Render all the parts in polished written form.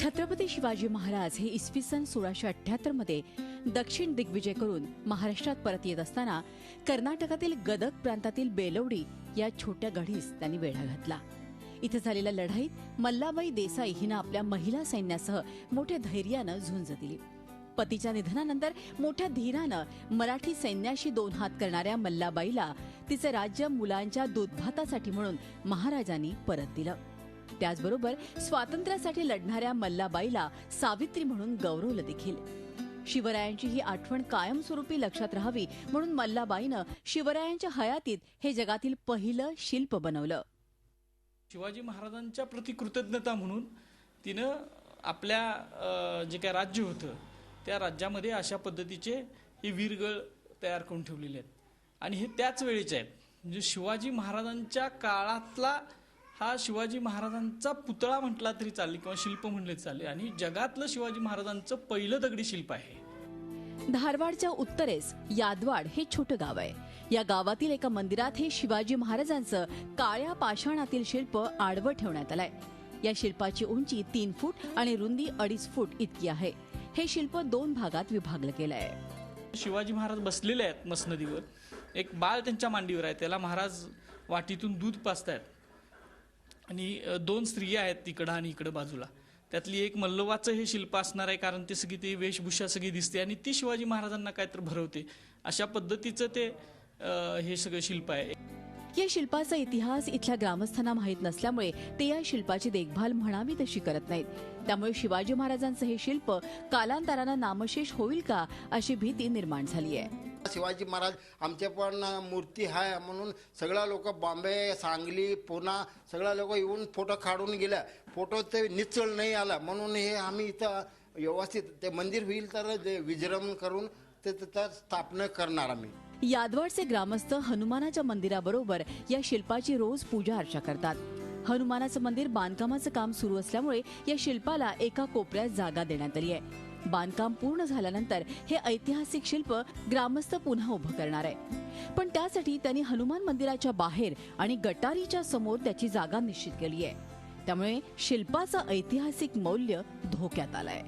छत्रपती शिवाजी महाराज हे इसवी सन 1678 मध्ये दक्षिण दिग्विजय करून महाराष्ट्रात परत येत असताना कर्नाटकातील गदग प्रांतातील बेलवडी या छोट्या गढीस त्यांनी वेढा घातला. इथे झालेल्या लढाईत मल्लाबाई देसाई हिनं आपल्या महिला सैन्यासह मोठ्या धैर्यानं झुंज दिली. पतीच्या निधनानंतर मोठ्या धीरानं मराठी सैन्याशी दोन हात करणाऱ्या मल्लाबाईला तिचे राज्य मुलांच्या दूधभातासाठी म्हणून महाराजांनी परत दिलं. त्याचबरोबर स्वातंत्र्यासाठी लढणाऱ्या मल्लाबाईला सावित्री म्हणून गौरवलं देखील. शिवरायांची ही आठवण कायमस्वरूपी लक्षात राहावी म्हणून मल्लाबाईनं शिवरायांच्या हयातीत हे जगातील पहिलं शिल्प बनवलं. शिवाजी महाराजांच्या प्रति कृतज्ञता म्हणून तिनं आपल्या जे काय राज्य होतं त्या राज्यामध्ये अशा पद्धतीचे हे वीरगळ तयार करून ठेवलेले आहेत. आणि हे त्याच वेळेचे आहेत. म्हणजे शिवाजी महाराजांच्या काळातला हा शिवाजी महाराजांचा पुतळा म्हटला तरी चालेल किंवा शिल्प म्हणले चालेल. आणि जगातलं शिवाजी महाराजांचं पहिलं दगडी शिल्प आहे. धारवाडच्या उत्तरेस यादवाड हे छोटं गाव आहे. या गावातील एका मंदिरात हे शिवाजी महाराजांचं काळ्या पाषाणातील शिल्प आडवं ठेवण्यात आलंय. या शिल्पाची उंची 3 फूट आणि रुंदी 2.5 फूट इतकी आहे. हे शिल्प 2 भागात विभागलं गेलंय. शिवाजी महाराज बसलेले आहेत मसनदीवर. एक बाळ त्यांच्या मांडीवर आहे. त्याला महाराज वाटीतून दूध पाजतायत. आणि 2 स्त्रिया आहेत तिकडं आणि इकडं बाजूला. त्यातली एक मल्लवाचं हे शिल्प असणार आहे, कारण ते सगळी ती वेशभूषा सगळी दिसते आणि ती शिवाजी महाराजांना काहीतरी भरवते. अशा पद्धतीचं ते हे सगळं शिल्प आहे. या शिल्पाचा इतिहास इथल्या ग्रामस्थांना माहीत नसल्यामुळे ते या शिल्पाची देखभाल म्हणावी तशी करत नाहीत. त्यामुळे शिवाजी महाराजांचं हे शिल्प कालांतरानं नामशेष होईल का अशी भीती निर्माण झाली आहे. शिवाजी महाराज आमच्या पण मूर्ती आहे म्हणून सगळ्या लोक बॉम्बे, सांगली, पुणा सगळ्या लोक येऊन फोटो काढून गेल्या. फोटो ते निचळ नाही आला म्हणून हे आम्ही इथं व्यवस्थित ते मंदिर होईल तर विजृंभण करून ते स्थापना करणार आम्ही. यादवाडचे ग्रामस्थ हनुमानाच्या मंदिराबरोबर या शिल्पाची रोज पूजा अर्चा करतात. हनुमानाचं मंदिर बांधकामाचं काम सुरू असल्यामुळे या शिल्पाला एका कोपऱ्यात जागा देण्यात आली आहे. बांधकाम पूर्ण झाल्यानंतर हे ऐतिहासिक शिल्प ग्रामस्थ पुन्हा उभं करणार आहे. पण त्यासाठी त्यांनी हनुमान मंदिराच्या बाहेर आणि गटारीच्या समोर त्याची जागा निश्चित केली आहे. त्यामुळे शिल्पाचं ऐतिहासिक मौल्य धोक्यात आलंय.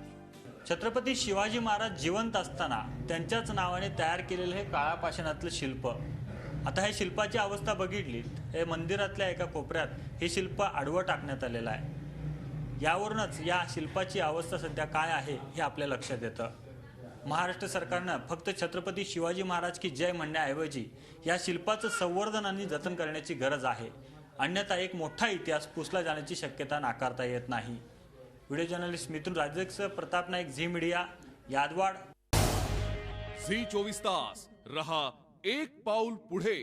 छत्रपती शिवाजी महाराज जिवंत असताना त्यांच्याच नावाने तयार केलेलं हे काळा पाषाणातलं शिल्प. आता हे शिल्पाची अवस्था बघितली, हे मंदिरातल्या एका कोपऱ्यात हे शिल्प आडवं टाकण्यात आलेलं आहे. यावरूनच या शिल्पाची अवस्था सध्या काय आहे हे आपल्या लक्षात येतं. महाराष्ट्र सरकारनं फक्त छत्रपती शिवाजी महाराज की जय म्हणण्याऐवजी या शिल्पाचं संवर्धन आणि जतन करण्याची गरज आहे. अन्यथा एक मोठा इतिहास पुसला जाण्याची शक्यता नाकारता येत नाही. व्हिडिओ जर्नलिस्ट मिथुन राजसह प्रताप नाईक, झी मीडिया, यादवाड. झी 24 तास रहा एक पाऊल पुढे.